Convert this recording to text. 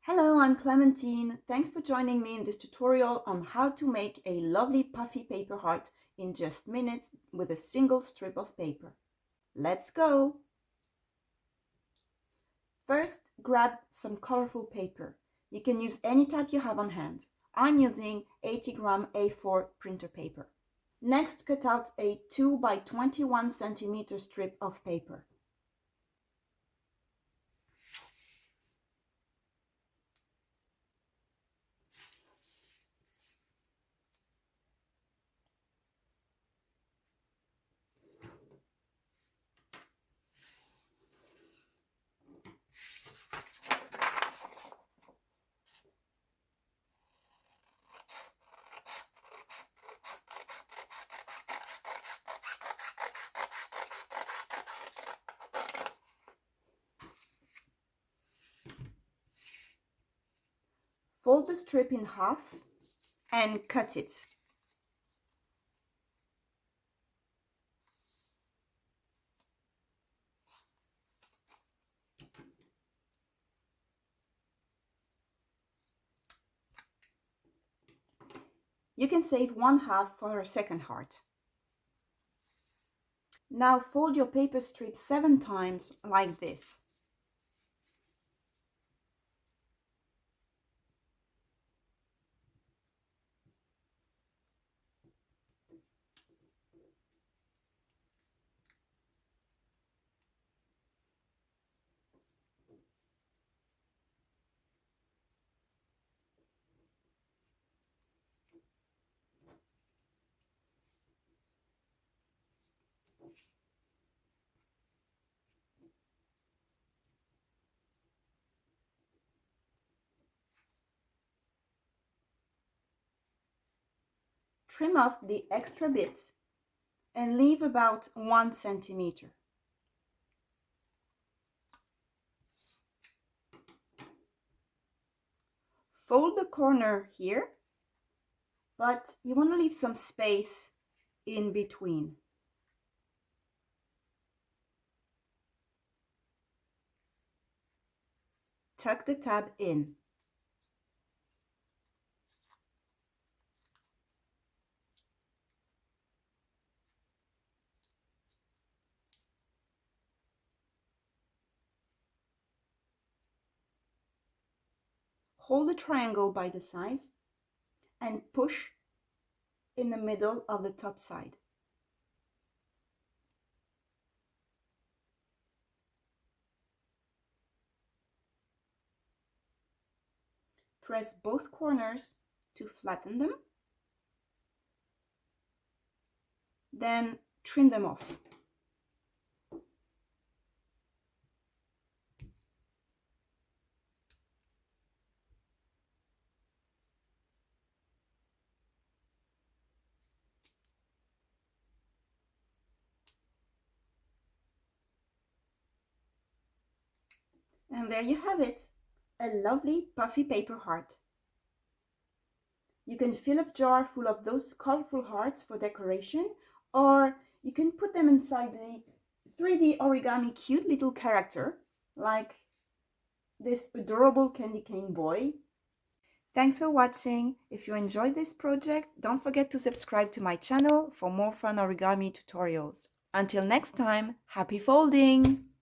Hello, I'm Clementine. Thanks for joining me in this tutorial on how to make a lovely puffy paper heart in just minutes with a single strip of paper. Let's go! First, grab some colorful paper. You can use any type you have on hand. I'm using 80-gram A4 printer paper. Next, cut out a 2 by 21 centimeter strip of paper. Fold the strip in half and cut it. You can save one half for a second heart. Now fold your paper strip 7 times like this. Trim off the extra bit and leave about 1 centimeter. Fold the corner here, but you want to leave some space in between. Tuck the tab in. Hold the triangle by the sides and push in the middle of the top side. Press both corners to flatten them, then trim them off. And there you have it, a lovely puffy paper heart. You can fill a jar full of those colorful hearts for decoration, or you can put them inside the 3D origami cute little character, like this adorable candy cane boy. Thanks for watching. If you enjoyed this project, don't forget to subscribe to my channel for more fun origami tutorials. Until next time, happy folding!